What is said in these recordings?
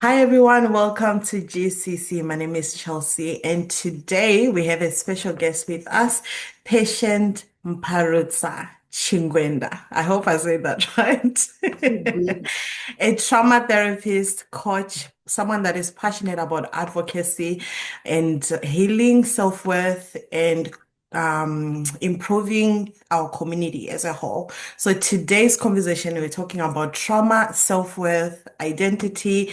Hi everyone, welcome to GCC. My name is Chelsea, and today we have a special guest with us, Patient Mparutsa-Chigwida. I hope I said that right. Mhm. A trauma therapist, coach, someone that is passionate about advocacy and healing, self-worth, and improving our community as a whole. So today's conversation, we're talking about trauma, self-worth, identity,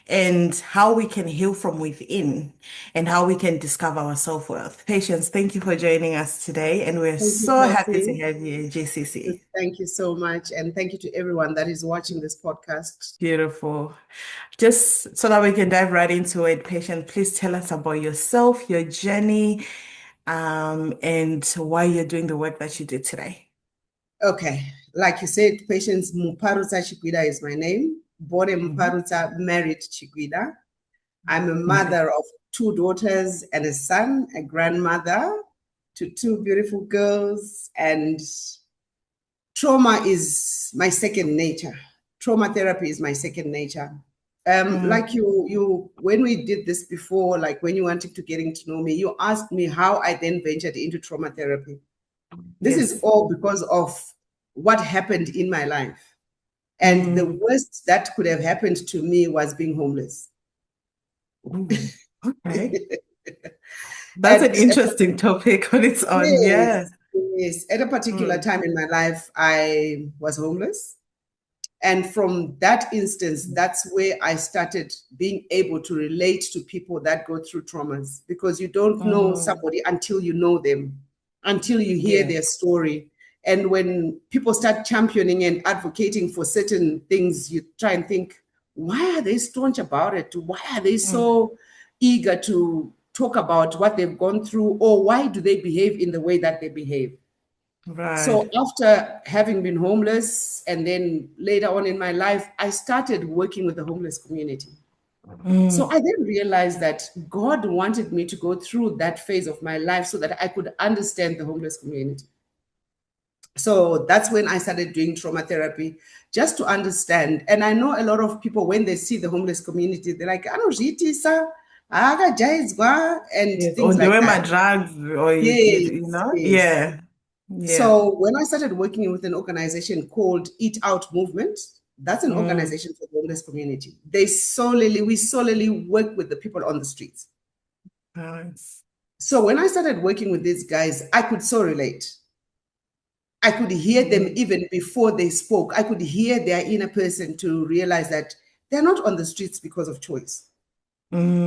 and how we can heal from within and how we can discover our self-worth. Patience, thank you for joining us today, and we're Thank you, so happy to Chelsea. have you at GCC. Thank you so much. And thank you to everyone that is watching this podcast. Beautiful. Just so that we can dive right into it, Patience, please tell us about yourself, your journey, and why you're doing the work that you did today. Okay, like you said, Patience Mparutsa-Chigwida is my name. Born in Mhm. Mparutsa, married Chigwida. I'm a mother of two daughters and a son, a grandmother to two beautiful girls, and trauma is my second nature. Trauma therapy is my second nature. Like Mm, when we did this before, like when you wanted to getting to know me, you asked me how I then ventured into trauma therapy. This is yes. all because of what happened in my life. And the Mm, worst that could have happened to me was being homeless. ooh, okay. That's an At, interesting topic on its own. Yeah. yes, yes, at a particular Mm, time in my life, I was homeless. And from that instance, that's where I started being able to relate to people that go through traumas because you don't know mm, somebody until you know them, until you hear yeah. their story. And when people start championing and advocating for certain things, you try and think, why are they staunch about it? Why are they Mm, so eager to talk about what they've gone through? Or why do they behave in the way that they behave? right. So after having been homeless and then later on in my life, I started working with the homeless community. So Mm, I then realized that God wanted me to go through that phase of my life so that I could understand the homeless community. So that's when I started doing trauma therapy just to understand. And I know a lot of people, when they see the homeless community, they're like, "Anozvitisa, akajaidzwa," and yes. things On the like way my that. drugs, or Yes, you know? yes. Yeah. Yeah. So when I started working with an organization called Eat Out Movement, that's an Mm, organization for the homeless community. We solely work with the people on the streets. nice. So when I started working with these guys, I could so relate. I could hear them Mm, even before they spoke. I could hear their inner person to realize that they're not on the streets because of choice.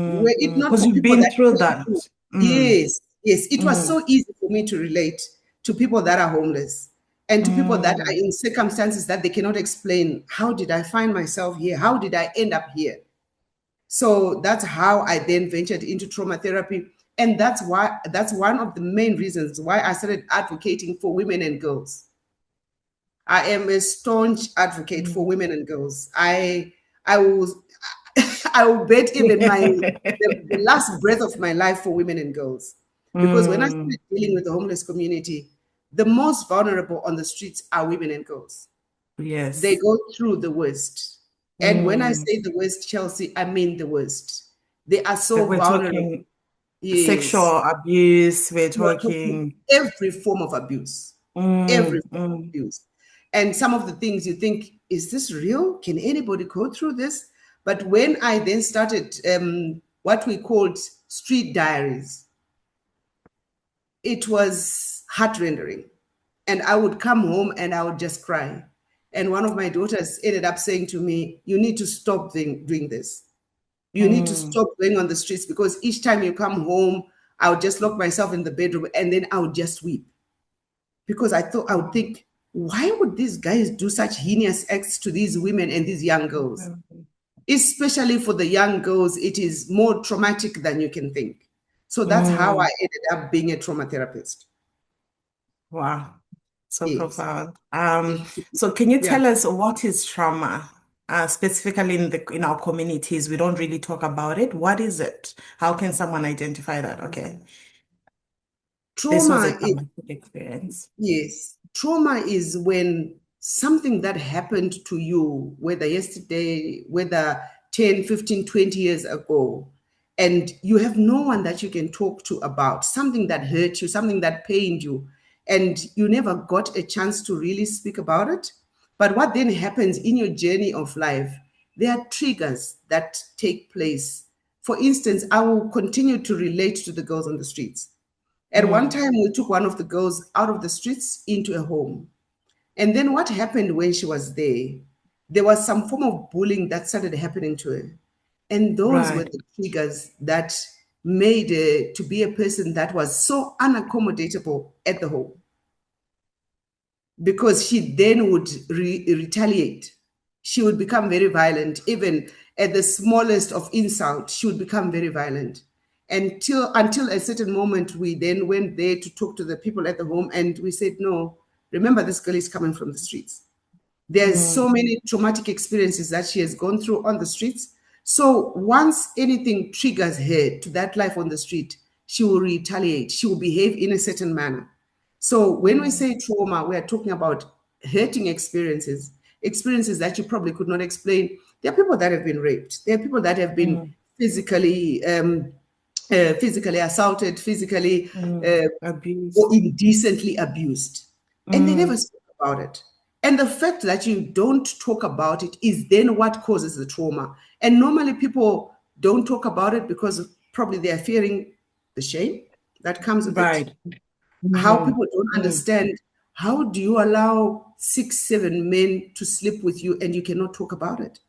Were it not because for you've people been that through came that. through, Mm, yes, yes, it was mm, so easy for me to relate to people that are homeless and to people that are mm, in circumstances that they cannot explain. How did I find myself here? How did I end up here? So that's how I then ventured into trauma therapy. And that's one of the main reasons why I started advocating for women and girls. I am a staunch advocate for mm. women and girls. I will I will bet even the last breath of my life for women and girls. Because when I Mm, started dealing with the homeless community, the most vulnerable on the streets are women and girls. They yes. go through the worst. And when I Mm. say the worst, Chelsea, I mean the worst. They are Like so we're vulnerable. talking Yes. sexual abuse, we're You are talking talking. every form of abuse, every form of Mm. abuse. And some of the things you think, is this real? Can anybody go through this? But when I then started what we called street diaries, it was heart rendering. And I would come home and I would just cry. And one of my daughters ended up saying to me, "You need to stop doing this. You need to Mm. stop going on the streets because each time you come home, I would just lock myself in the bedroom and then I would just weep because I would Wow. think, why would these guys do such heinous acts to these women and these young girls? Especially for the young girls, it is more traumatic than you can think. So that's how I Mm. ended up being a trauma therapist. Wow. So Yes. profound. So can you Yeah. tell us what is trauma? Specifically in our communities, we don't really talk about it. What is it? How can someone identify that? Okay, this was a Trauma is, traumatic experience. yes. Trauma is when something that happened to you, whether yesterday, whether 10, 15, 20 years ago, and you have no one that you can talk to about something that hurt you, something that pained you, and you never got a chance to really speak about it. But what then happens in your journey of life, there are triggers that take place. For instance, I will continue to relate to the girls on the streets. At one Mm. time, we took one of the girls out of the streets into a home. And then what happened when she was there? There was some form of bullying that started happening to her. And those were Right. the triggers that made her to be a person that was so unaccommodatable at the home, because she then would retaliate. She would become very violent. Even at the smallest of insult, she would become very violent. Until a certain moment, we then went there to talk to the people at the home, and we said, no, remember, this girl is coming from the streets. There's so Mm. many traumatic experiences that she has gone through on the streets. So once anything triggers her to that life on the street, she will retaliate. She will behave in a certain manner. So when we Mm. say trauma, we are talking about hurting experiences, experiences that you probably could not explain. There are people that have been raped. There are people that have been Mm. physically assaulted, physically Mm. uh, or Abused. indecently abused, and they never Mm. speak about it. And the fact that you don't talk about it is then what causes the trauma. And normally people don't talk about it because probably they are fearing the shame that comes with it. Right. How Mm. people don't Mm. understand, how do you allow 6, 7 men to sleep with you and you cannot talk about it?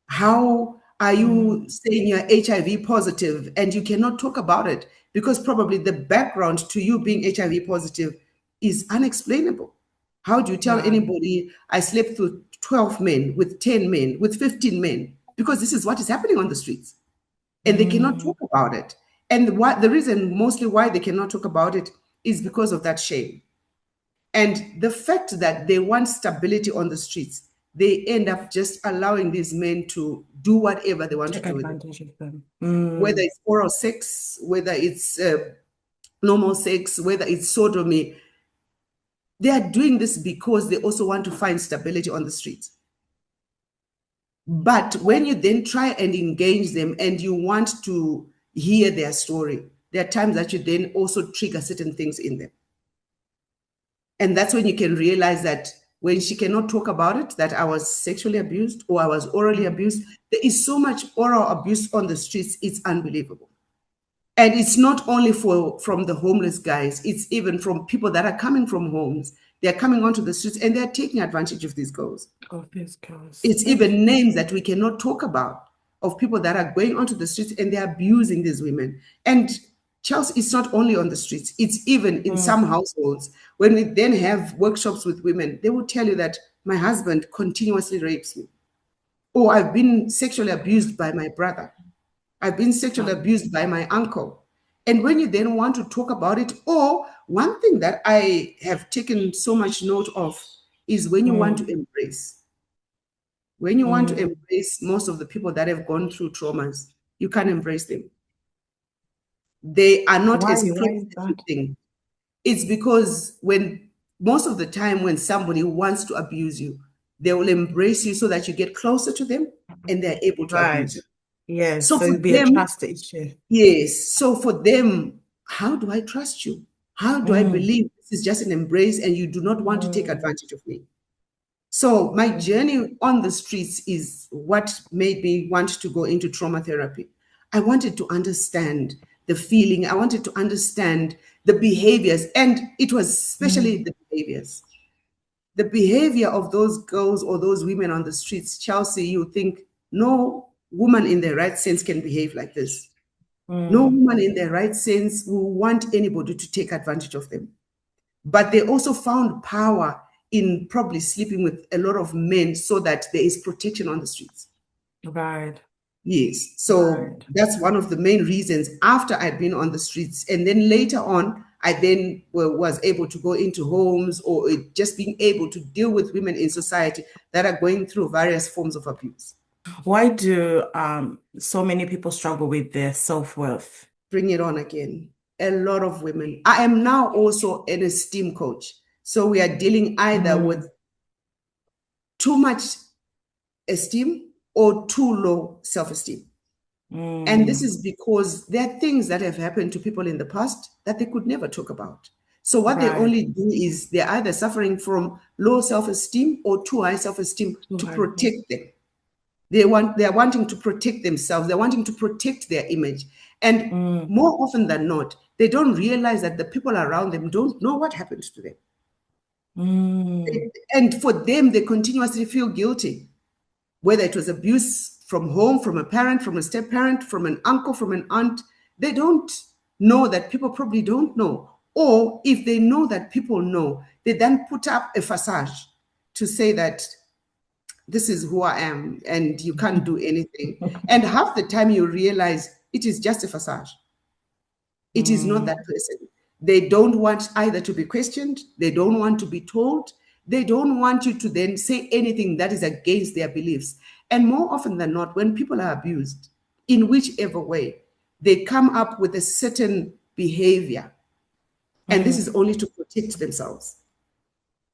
How are you Mm. saying you're HIV positive and you cannot talk about it? Because probably the background to you being HIV positive is unexplainable. How do you tell Right. anybody, I slept with 12 men, with 10 men, with 15 men? Because this is what is happening on the streets. And they cannot Mm. talk about it. And what the reason mostly why they cannot talk about it is because of that shame. And the fact that they want stability on the streets, they end up just allowing these men to do whatever they want to Take do with them. advantage of them. Whether Mm. it's oral sex, whether it's normal sex, whether it's sodomy, they are doing this because they also want to find stability on the streets. But when you then try and engage them and you want to hear their story, there are times that you then also trigger certain things in them. And that's when you can realize that when she cannot talk about it, that I was sexually abused or I was orally Mm. abused, there is so much oral abuse on the streets, it's unbelievable. And it's not only from the homeless guys, it's even from people that are coming from homes. They're coming onto the streets and they're taking advantage of these girls. Of these girls. It's Yes. even names that we cannot talk about of people that are going onto the streets and they're abusing these women. And Chelsea, it's not only on the streets, it's even in Mm. some households. When we then have workshops with women, they will tell you that my husband continuously rapes me, or I've been sexually abused by my brother, I've been sexually Right. abused by my uncle. And when you then want to talk about it, or one thing that I have taken so much note of is when you want Mm. to embrace. When you want to Mm. embrace most of the people that have gone through traumas, you can't embrace them. They are not Why? as Why close is as you that? think. It's because when most of the time when somebody wants to abuse you, they will embrace you so that you get closer to them and they're able to Right. abuse you. Yes. So So for it'd be a them, trust issue. yes. So for them, how do I trust you? How do I Mm. believe this is just an embrace and you do not want to take Mm. advantage of me? So my Mm. journey on the streets is what made me want to go into trauma therapy. I wanted to understand the feeling. I wanted to understand the behaviors, and it was especially Mm. the behaviors. The behavior of those girls or those women on the streets, Chelsea, you think no woman in their right sense can behave like this. No Mm. woman in their right sense will want anybody to take advantage of them. But they also found power in probably sleeping with a lot of men so that there is protection on the streets. Right. Yes. So Right. that's one of the main reasons after I'd been on the streets. And then later on, I then was able to go into homes or just being able to deal with women in society that are going through various forms of abuse. Why do so many people struggle with their self-worth? Bring it on again. A lot of women. I am now also an esteem coach. So we are dealing either with Mm. too much esteem or too low self-esteem. And this Mm. is because there are things that have happened to people in the past that they could never talk about. So what they Right. only do is they're either suffering from low self-esteem or too high self-esteem Too to high. protect them. They're wanting to protect themselves. They're wanting to protect their image. And Mm. more often than not, they don't realize that the people around them don't know what happened to them. Mm. And for them, they continuously feel guilty, whether it was abuse from home, from a parent, from a step parent, from an uncle, from an aunt. They don't know that people probably don't know. Or if they know that people know, they then put up a facade to say that this is who I am and you can't do anything. And half the time you realize it is just a facade. It is not Mm. that person. They don't want either to be questioned, they don't want to be told, they don't want you to then say anything that is against their beliefs. And more often than not, when people are abused, in whichever way, they come up with a certain behavior. And this Mm. is only to protect themselves.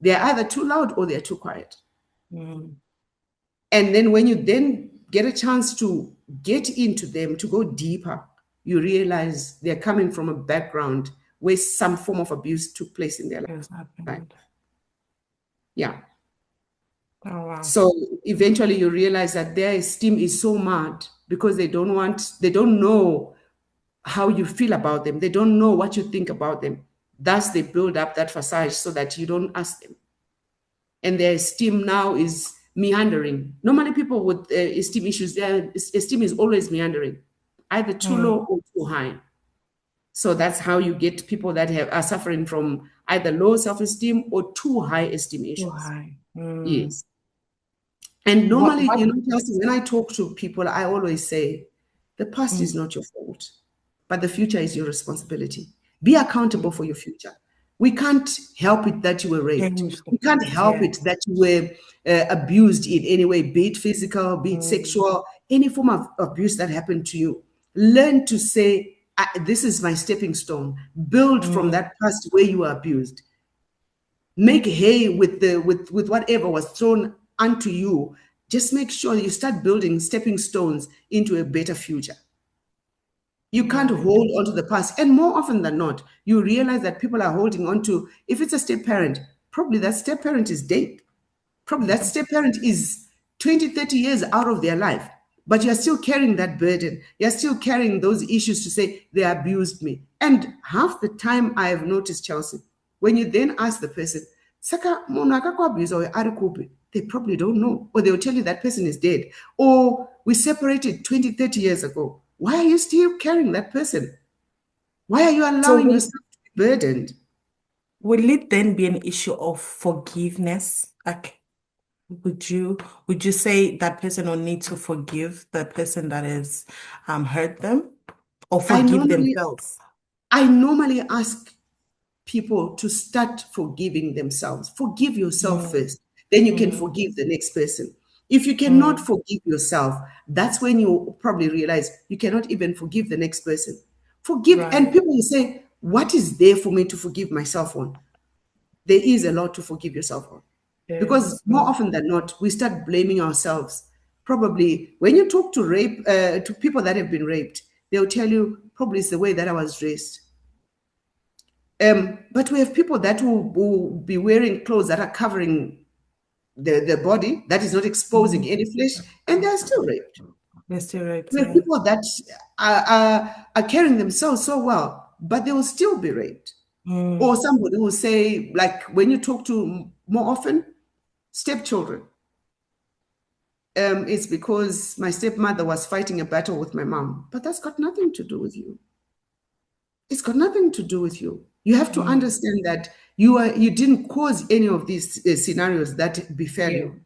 They're either too loud or they're too quiet. Mm. And then when you then get a chance to get into them, to go deeper, you realize they're coming from a background where some form of abuse took place in their Has life. happened. Yeah. Oh wow. So eventually you realize that their esteem is so mad because they don't know how you feel about them. They don't know what you think about them. Thus, they build up that facade so that you don't ask them. And their esteem now is meandering. Normally, people with esteem issues, their esteem is always meandering, either too Mm. low or too high. So that's how you get people that are suffering from either low self-esteem or too high esteem Too issues. high. Mm. Yes. And normally, What? Chelsea, when I talk to people, I always say, the past is Mm. not your fault, but the future is your responsibility. Be accountable for Mm. your future. We can't help it that you were raped. Change the We can't past. help Yeah. it that you were abused in any way, be it physical, be it Mm. sexual, any form of abuse that happened to you. Learn to say, this is my stepping stone. Build from Mm. that past where you were abused. Make hay with with whatever was thrown unto you. Just make sure you start building stepping stones into a better future. You can't Right. hold on to the past. And more often than not, you realize that people are holding on to, if it's a step parent, probably that step parent is dead. Probably that step parent is 20, 30 years out of their life. But you're still carrying that burden. You're still carrying those issues to say, they abused me. And half the time I have noticed, Chelsea, when you then ask the person, Saka munhu akakuabuse or ari kupi?" They probably don't know. Or they'll tell you that person is dead. Or we separated 20, 30 years ago. Why are you still carrying that person? Why are you So allowing yourself to be burdened? will it then be an issue of forgiveness? Like, would you say that person will need to forgive the person that has hurt them or I forgive normally themselves? I normally ask people to start forgiving themselves. Forgive yourself Mm. first, then you can Mm. forgive the next person. If you cannot Mm. forgive yourself, that's when you probably realize you cannot even forgive the next person. Forgive, and Right. people will say, what is there for me to forgive myself on? There is a lot to forgive yourself on. Because Yes. more Mm. often than not, we start blaming ourselves. Probably when you talk to people that have been raped, they'll tell you, probably it's the way that I was dressed. But we have people that will be wearing clothes that are covering the body, that is not exposing Mm. any flesh, and they're still raped. Yes, you're right. We have Yeah. people that are carrying themselves so well, but they will still be raped. Or Mm. somebody will say, like when you talk to more often, stepchildren, it's because my stepmother was fighting a battle with my mom. But that's got nothing to do with you. It's got nothing to do with you. You have to Mm. understand that you didn't cause any of these scenarios that befell Yeah. you.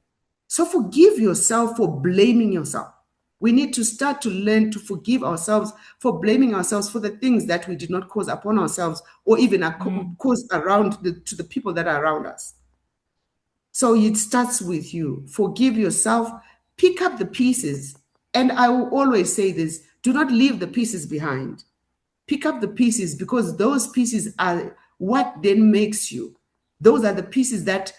So forgive yourself for blaming yourself. We need to start to learn to forgive ourselves for blaming ourselves for the things that we did not cause upon ourselves or even Mm. cause around to the people that are around us. So it starts with you. Forgive yourself, pick up the pieces. And I will always say this, do not leave the pieces behind. Pick up the pieces because those pieces are what then makes you. Those are the pieces that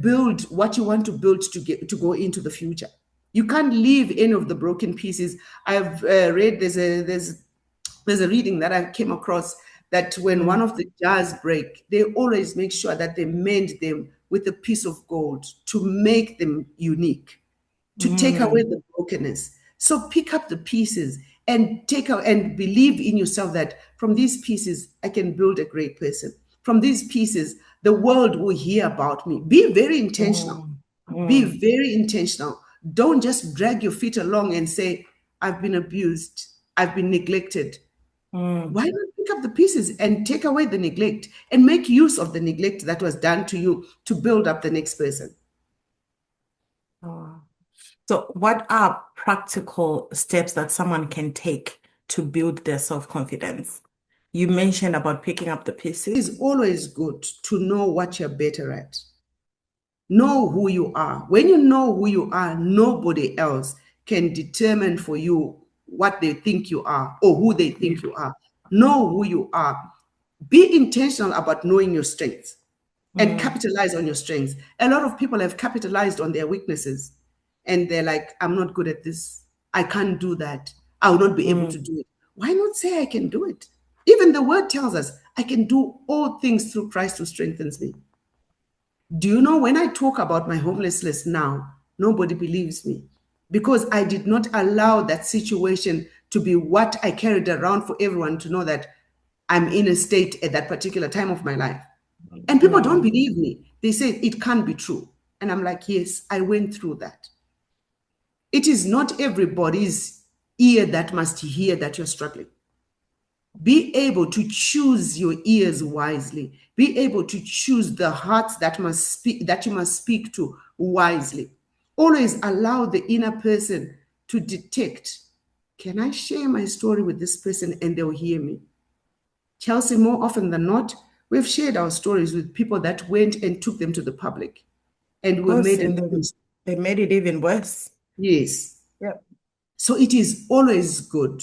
build what you want to build to go into the future. You can't leave any of the broken pieces. I've read there's a reading that I came across that when one Mm, of the jars break, they always make sure that they mend them with a piece of gold to make them unique, to take away mm, the brokenness. So pick up the pieces and take out and believe in yourself that from these pieces I can build a great person. From these pieces, the world will hear about me. Be very intentional. mm, Be mm, very intentional. Don't just drag your feet along and say, I've been abused, I've been neglected. mm. Why not pick up the pieces and take away the neglect and make use of the neglect that was done to you to build up the next person? Oh. So, what are practical steps that someone can take to build their self-confidence? You mentioned about picking up the pieces. It's always good to know what you're better at. Know who you are. When you know who you are, nobody else can determine for you what they think you are or who they Yeah. think you are. Know who you are. Be intentional about knowing your strengths and Mm, capitalize on your strengths. A lot of people have capitalized on their weaknesses and they're like, I'm not good at this. I can't do that. I will not be able to mm, do it. Why not say I can do it? Even the word tells us, I can do all things through Christ who strengthens me. Do you know when I talk about my homelessness now, nobody believes me because I did not allow that situation to be what I carried around for everyone to know that I'm in a state at that particular time of my life. And people don't mm, believe me. They say it can't be true. And I'm like, yes, I went through that. It is not everybody's ear that must hear that you're struggling. Be able to choose your ears wisely. Be able to choose the hearts that you must speak to wisely. Always allow the inner person to detect, can I share my story with this person and they'll hear me? Chelsea, more often than not, we've shared our stories with people that went and took them to the public of and were course, made and an then image. they made it even worse. Yes. Yep. So it is always good.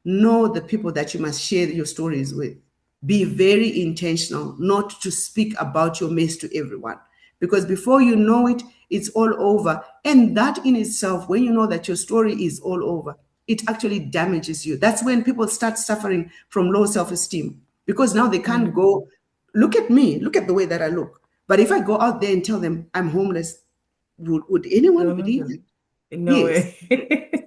Know the people that you must share your stories with. Be very intentional not to speak about your mess to everyone. Because before you know it, it's all over. And that in itself, when you know that your story is all over, it actually damages you. That's when people start suffering from low self esteem because now they can't Mm, go, look at me, look at the way that I look. But if I go out there and tell them I'm homeless, would anyone no, no, believe no. that? No Yes. way.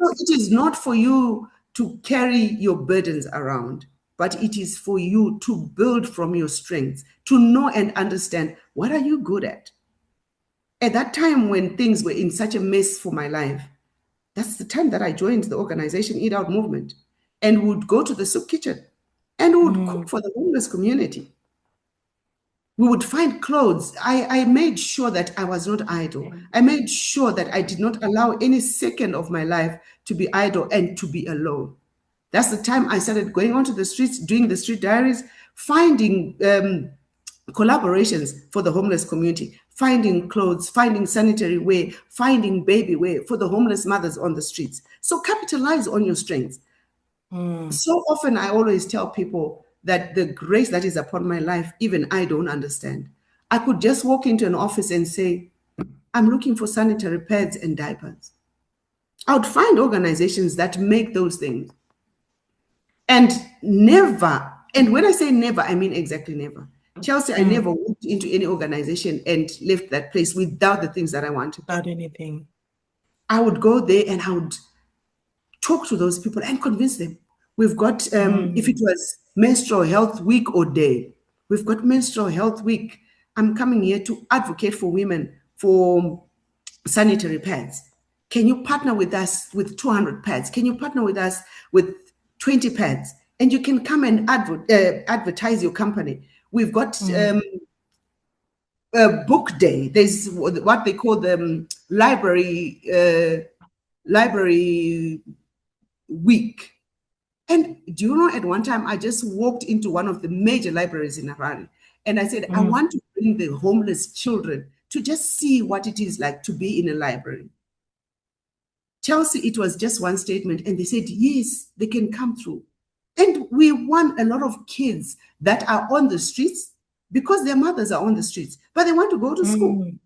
So it is not for you to carry your burdens around, but it is for you to build from your strengths, to know and understand what are you good at. At that time when things were in such a mess for my life, that's the time that I joined the organization Eat Out Movement and would go to the soup kitchen and would cook Mm, for the homeless community. We would find clothes. I made sure that I was not idle. I made sure that I did not allow any second of my life to be idle and to be alone. That's the time I started going onto the streets, doing the street diaries, finding collaborations for the homeless community, finding clothes, finding sanitary wear, finding baby wear for the homeless mothers on the streets. So capitalize on your strengths. mm, So often I always tell people that the grace that is upon my life, even I don't understand. I could just walk into an office and say, I'm looking for sanitary pads and diapers. I would find organizations that make those things. And never, and when I say never, I mean exactly never. Chelsea, I mm. never walked into any organization and left that place without the things that I wanted. Without anything. I would go there and I would talk to those people and convince them. We've got, if it Mm, was menstrual health week or day, we've got menstrual health week. I'm coming here to advocate for women for sanitary pads. Can you partner with us with 200 pads? Can you partner with us with 20 pads? And you can come and advertise your company. We've got mm, a book day. There's what they call the library week. And do you know, at one time, I just walked into one of the major libraries in Harare and I said, I mm, want to bring the homeless children to just see what it is like to be in a library. Chelsea, it was just one statement, and they said, yes, they can come through. And we won a lot of kids that are on the streets because their mothers are on the streets, but they want to go to school. mm,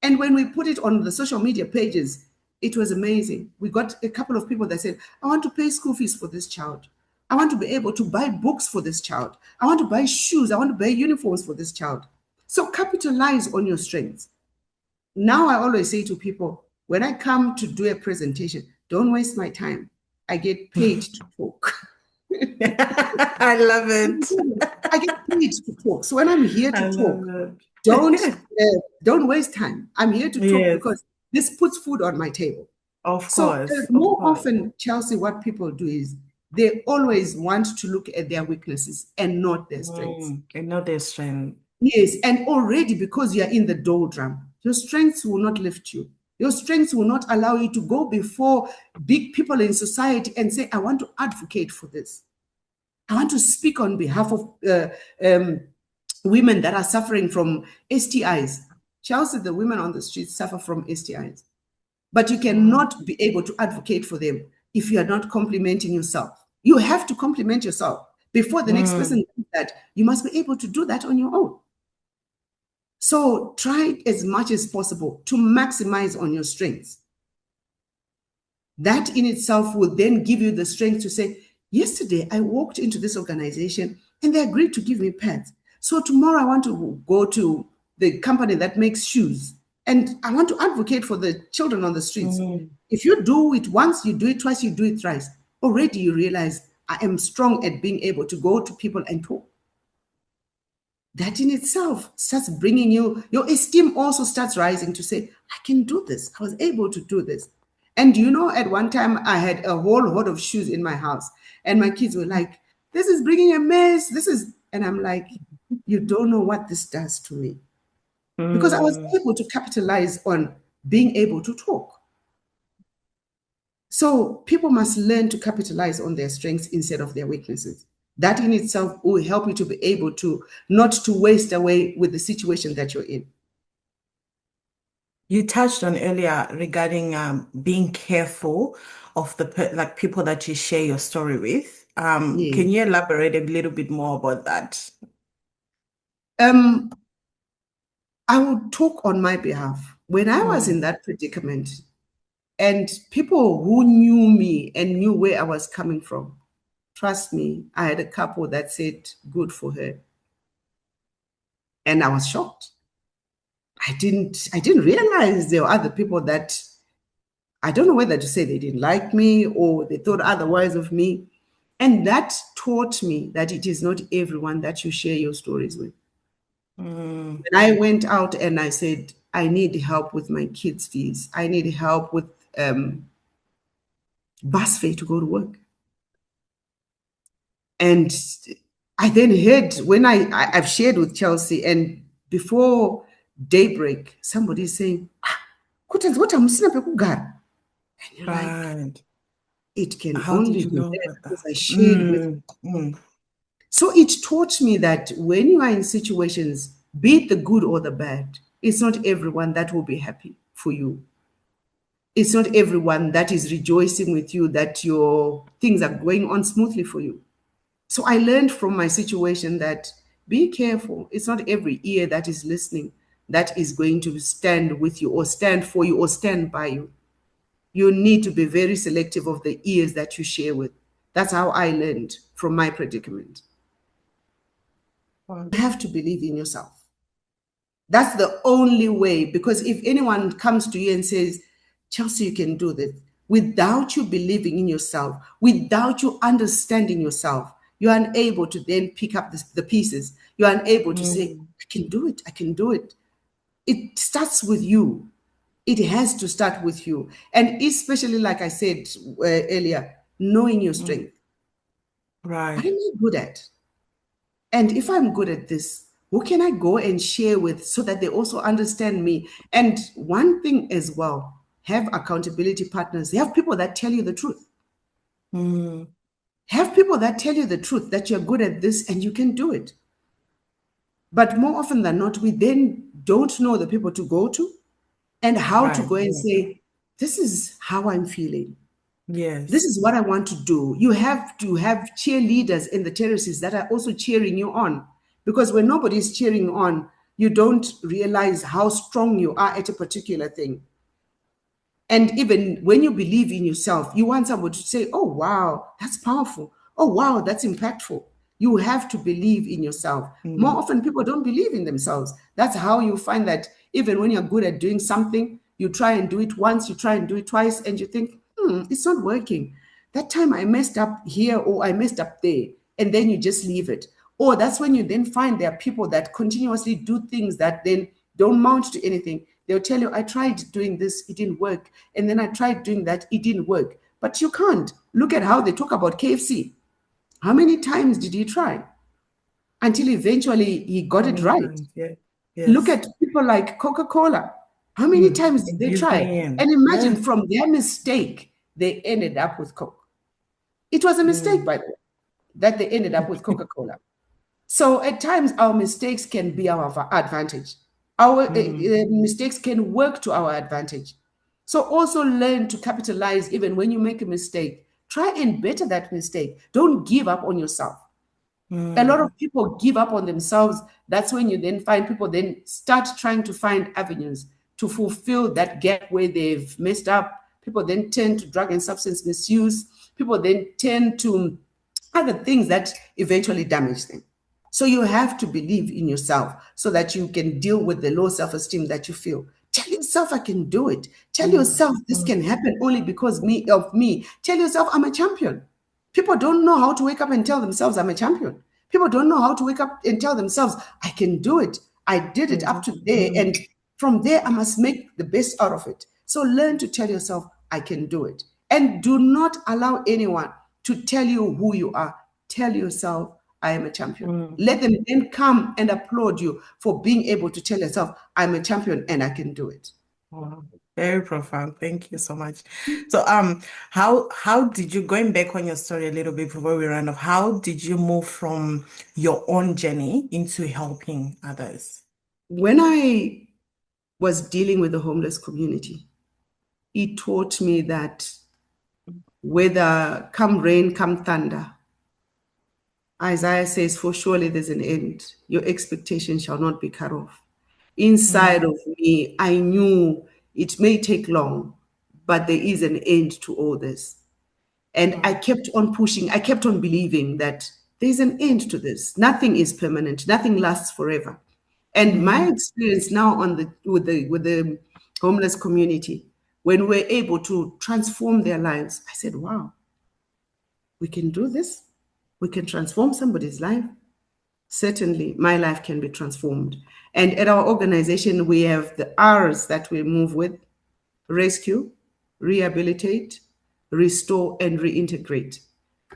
And when we put it on the social media pages, It was amazing. We got a couple of people that said, I want to pay school fees for this child. I want to be able to buy books for this child. I want to buy shoes. I want to buy uniforms for this child. So capitalize on your strengths. Now I always say to people, when I come to do a presentation, don't waste my time. I get paid to talk. I love it. I get paid to talk. So when I'm here to I talk, love don't it. don't waste time. I'm here to talk Yes, because this puts food on my table. of So course, of more course. often, Chelsea, what people do is they always want to look at their weaknesses and not their strengths. I know their strength. Yes, and already because you are in the doldrum, your strengths will not lift you. Your strengths will not allow you to go before big people in society and say, I want to advocate for this. I want to speak on behalf of women that are suffering from STIs. Chelsea, the women on the streets suffer from STIs. But you Mm, cannot be able to advocate for them if you are not complimenting yourself. You have to compliment yourself. Before the next person mm. does that, you must be able to do that on your own. So try as much as possible to maximize on your strengths. That in itself will then give you the strength to say, yesterday I walked into this organization and they agreed to give me pads. So tomorrow I want to go to the company that makes shoes and I want to advocate for the children on the streets. Mm. If you do it once, you do it twice, you do it thrice, already you realize I am strong at being able to go to people and talk. That in itself starts bringing you, your esteem also starts rising to say, I can do this. I was able to do this. And you know, at one time I had a whole hoard of shoes in my house, and my kids were like, this is bringing a mess. This is, and I'm like, you don't know what this does to me. Because I was Mm. able to capitalize on being able to talk. So people must learn to capitalize on their strengths instead of their weaknesses. That in itself will help you to be able to not to waste away with the situation that you're in. You touched on earlier regarding being careful of the like people that you share your story with. Yeah. Can you elaborate a little bit more about that? Um, I would talk on my behalf. When I was in Mm, that predicament, and people who knew me and knew where I was coming from, trust me, I had a couple that said, good for her. And I was shocked. I didn't realize there were other people that I don't know whether to say they didn't like me or they thought otherwise of me. And that taught me that it is not everyone that you share your stories with. mm, When I went out and I said, I need help with my kids' fees, I need help with bus fare to go to work. And I then heard when I've shared with Chelsea, and before daybreak, somebody is saying, "Ah, Kutens, what am I?" And you're like, right. it can How did only you be know there about because that? I shared with. So it taught me that when you are in situations, be it the good or the bad, it's not everyone that will be happy for you. It's not everyone that is rejoicing with you that your things are going on smoothly for you. So I learned from my situation that be careful. It's not every ear that is listening that is going to stand with you or stand for you or stand by you. You need to be very selective of the ears that you share with. That's how I learned from my predicament. Mm. You have to believe in yourself. That's the only way. Because if anyone comes to you and says, Chelsea, you can do this, without you believing in yourself, without you understanding yourself, you're unable to then pick up the pieces. You're unable to say, Mm, I can do it. I can do it. It starts with you. It has to start with you. And especially, like I said earlier, knowing your mm, strength. What right. am I good at? And if I'm good at this, who can I go and share with so that they also understand me? And one thing as well, have accountability partners. Have people that tell you the truth. Mm, Have people that tell you the truth that you're good at this and you can do it. But more often than not, we then don't know the people to go to and how to right. go and Yeah. say, this is how I'm feeling. This Yes. is what I want to do. You have to have cheerleaders in the terraces that are also cheering you on. Because when nobody is cheering on, you don't realize how strong you are at a particular thing. And even when you believe in yourself, you want somebody to say, oh, wow, that's powerful. Oh, wow, that's impactful. You have to believe in yourself. More Mm, often, people don't believe in themselves. That's how you find that even when you're good at doing something, you try and do it once, you try and do it twice, and you think, it's not working. That time I messed up here or I messed up there, and then you just leave it. Or that's when you then find there are people that continuously do things that then don't mount to anything. They'll tell you, I tried doing this, it didn't work. And then I tried doing that, it didn't work. But you can't. Look at how they talk about KFC. How many times did he try until eventually he got it many right? times, yeah. Look Yes. at people like Coca-Cola. How many Mm, times did it they keeps try? going in. And imagine Yeah. from their mistake, they ended up with Coke. It was a mistake, Mm, by the way, that they ended up with Coca-Cola. So at times, our mistakes can be our advantage. Our mm, mistakes can work to our advantage. So also learn to capitalize even when you make a mistake. Try and better that mistake. Don't give up on yourself. A lot of mm, people give up on themselves. That's when you then find people then start trying to find avenues to fulfill that gap where they've messed up. People then turn to drug and substance misuse. People then turn to other things that eventually damage them. So you have to believe in yourself so that you can deal with the low self-esteem that you feel. Tell yourself I can do it. Tell mm, yourself this mm, can happen only because of me. Tell yourself I'm a champion. People don't know how to wake up and tell themselves I'm a champion. People don't know how to wake up and tell themselves I can do it. I did it up mm, to there, mm, and from there I must make the best out of it. So learn to tell yourself I can do it. And do not allow anyone to tell you who you are. Tell yourself I am a champion. mm. Let them then come and applaud you for being able to tell yourself I'm a champion and I can do it. Wow. Very profound. Thank you so much. So, how did you, going back on your story a little bit before we run off, how did you move from your own journey into helping others? When I was dealing with the homeless community, it taught me that whether come rain, come thunder, Isaiah says, for surely there's an end. Your expectation shall not be cut off. Inside Mm, of me, I knew it may take long, but there is an end to all this. And I mm, kept on pushing, I kept on believing that there's an end to this. Nothing is permanent, nothing lasts forever. And my mm, experience now on the with the homeless community, when we're able to transform their lives, I said, wow, we can do this. We can transform somebody's life. Certainly, my life can be transformed. And at our organization, we have the R's that we move with: rescue, rehabilitate, restore, and reintegrate.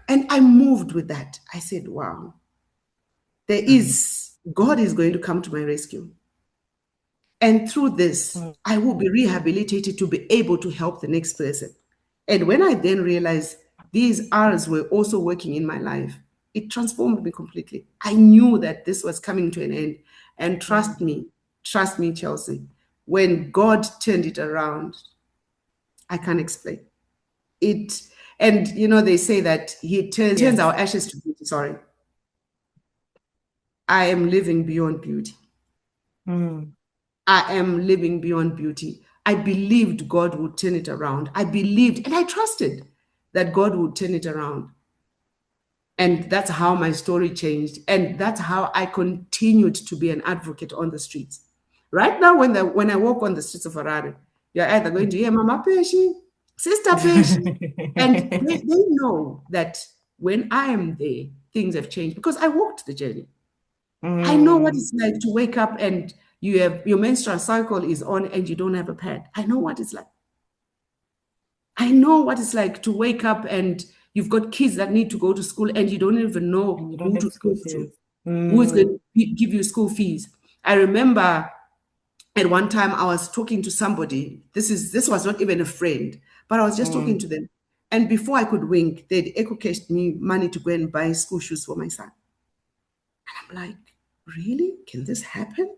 And I moved with that. I said, wow, mm, God is going to come to my rescue. And through this, mm, I will be rehabilitated to be able to help the next person. And when I then realized these R's were also working in my life, it transformed me completely. I knew that this was coming to an end. And mm. trust me, Chelsea, when God turned it around, I can't explain it. And they say that turns Yes. our ashes to beauty. Sorry, I am living beyond beauty. Mm, I am living beyond beauty. I believed God would turn it around. I believed and I trusted that God would turn it around. And that's how my story changed. And that's how I continued to be an advocate on the streets. Right now, when I walk on the streets of Harare, you're either going to hear Mama Peshi, Sister Peshi. And they know that when I am there, things have changed because I walked the journey. I know what mm, it's like to wake up and you have your menstrual cycle is on and you don't have a pad. I know what it's like. I know what it's like to wake up and you've got kids that need to go to school and you don't even know and you don't who have to school talk to, fees. who is going Mm, to give you school fees. I remember at one time I was talking to somebody. This was not even a friend, but I was just talking mm, to them. And before I could wink, they'd echo cashed me money to go and buy school shoes for my son. I'm like, really? Can this happen?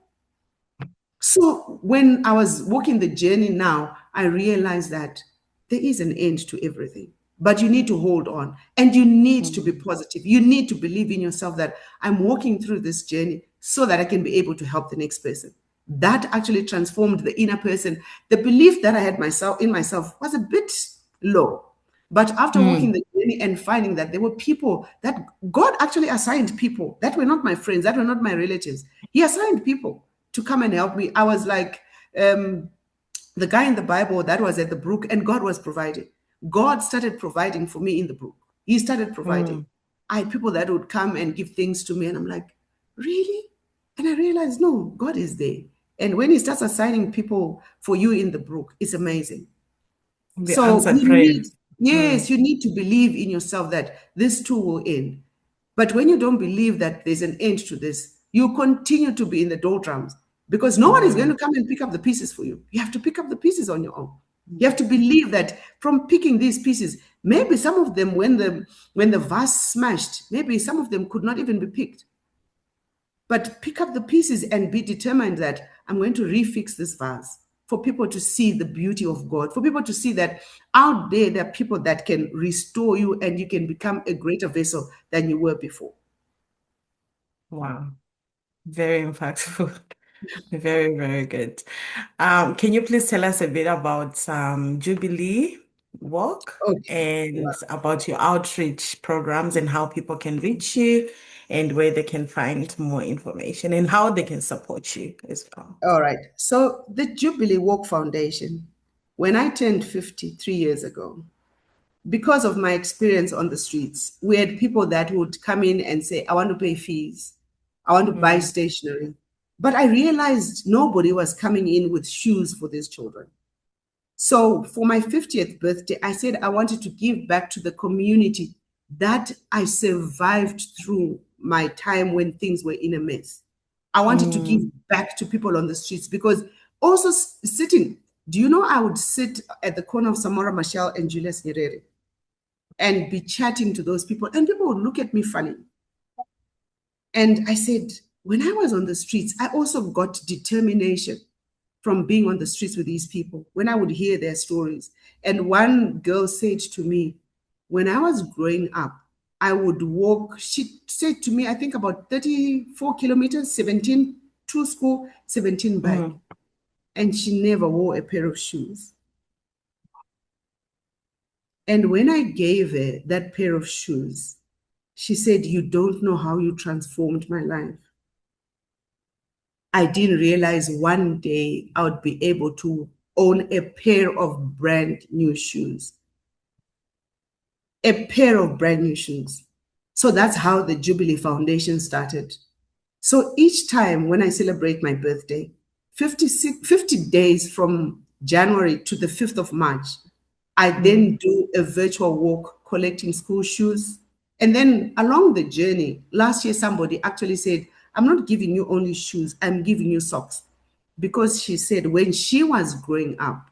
So when I was walking the journey now, I realized that there is an end to everything. But you need to hold on and you need to be mm, positive. You need to believe in yourself that I'm walking through this journey so that I can be able to help the next person. That actually transformed the inner person. The belief that I had in myself was a bit low. But after walking Mm, the journey and finding that there were people that God actually assigned people that were not my friends, that were not my relatives. He assigned people to come and help me. I was like the guy in the Bible that was at the brook, and God was providing. God started providing for me in the brook. He started providing. mm, I had people that would come and give things to me, and I'm like, really? And I realized, no, God is there. And when He starts assigning people for you in the brook, it's amazing. the So answered you need, prayers. yes, Mm, you need to believe in yourself that this too will end. But when you don't believe that there's an end to this, you continue to be in the doldrums because no one is going mm, to come and pick up the pieces for you. You have to pick up the pieces on your own. You have to believe that from picking these pieces, maybe some of them, when the vase smashed, maybe some of them could not even be picked. But pick up the pieces and be determined that I'm going to refix this vase for people to see the beauty of God, for people to see that out there are people that can restore you and you can become a greater vessel than you were before. wow. Very impactful. Very, very good. Can you please tell us a bit about Jubilee work Okay. and about your outreach programs and how people can reach you and where they can find more information and how they can support you as well? All right. So the Jubilee Walk Foundation, when I turned 50 3 years ago, because of my experience on the streets, we had people that would come in and say, I want to pay fees, I want to buy Mm, stationery. But I realized nobody was coming in with shoes for these children. So for my 50th birthday, I said I wanted to give back to the community that I survived through my time when things were in a mess. I wanted to give mm, back to people on the streets because also sitting, do you know I would sit at the corner of Samora Machel and Julius Nyerere and be chatting to those people, and people would look at me funny. And I said, when I was on the streets, I also got determination from being on the streets with these people when I would hear their stories. And one girl said to me, when I was growing up, I would walk, she said to me, I think about 34 kilometers, 17 to school, 17 back. mm. And she never wore a pair of shoes. And when I gave her that pair of shoes, she said, you don't know how you transformed my life. I didn't realize one day I would be able to own a pair of brand new shoes. A pair of brand new shoes. So that's how the Jubilee Foundation started. So each time when I celebrate my birthday, 50 days from January to the 5th of March, I then Mm, do a virtual walk collecting school shoes. And then along the journey, last year somebody actually said, I'm not giving you only shoes, I'm giving you socks. Because she said when she was growing up,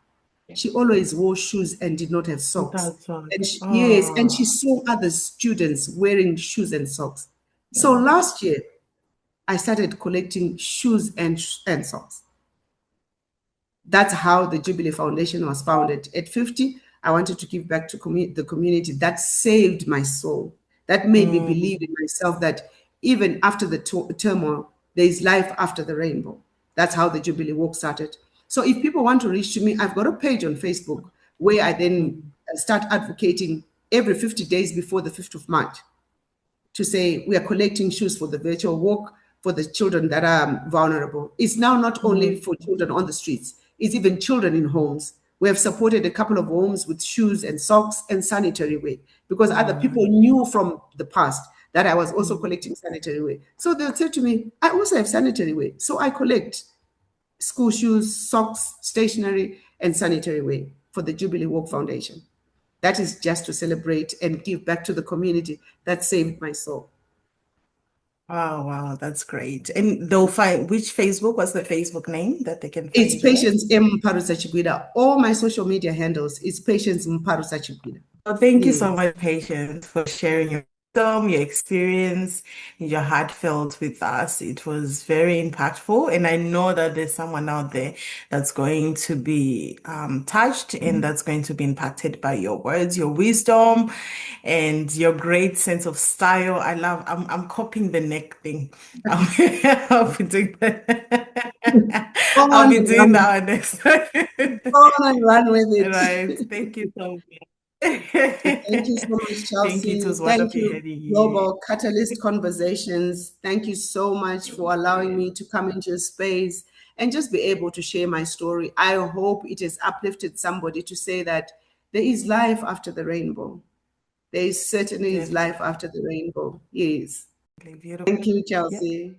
she always wore shoes and did not have socks. that's right. And yes, and she Oh, saw other students wearing shoes and socks. So yeah. last year, I started collecting shoes and socks. That's how the Jubilee Foundation was founded. At 50, I wanted to give back to the community. That saved my soul. That made me believe Mm, in myself that even after the turmoil, there is life after the rainbow. That's how the Jubilee Walk started. So if people want to reach to me, I've got a page on Facebook where I then mm, start advocating every 50 days before the 5th of March to say we are collecting shoes for the virtual walk for the children that are vulnerable. It's now not only mm, for children on the streets, it's even children in homes. We have supported a couple of homes with shoes and socks and sanitary wear because other uh, people knew from the past that I was also mm. collecting sanitary wear. So they'll say to me, I also have sanitary wear. So I collect school shoes, socks, stationery, and sanitary wear for the Jubilee Walk Foundation. That is just to celebrate and give back to the community that saved my soul. Wow, wow, that's great. And they'll find which Facebook, what's the Facebook name that they can It's find you at? Patience Mparutsa-Chigwida. All my social media handles is Patience Mparutsa-Chigwida. Well, thank you so Yes. much, Patience, for sharing your wisdom, your experience, your heartfelt with us. It was very impactful. And I know that there's someone out there that's going to be touched and that's going to be impacted by your words, your wisdom, and your great sense of style. I'm copying the neck thing. I'll be doing that. Go I'll on be and doing run, that one next time. go on and run with it. Right. Thank you so Thank you so much. much, Thank you. It Chelsea. was Thank wonderful you, hearing you. Global Catalyst Conversations. Thank you so much for Thank allowing you. me to come into your space and just be able to share my story. I hope it has uplifted somebody to say that there is life after the rainbow. There is certainly is life Definitely after the rainbow. Yes. beautiful. Thank you, Yep. Chelsea.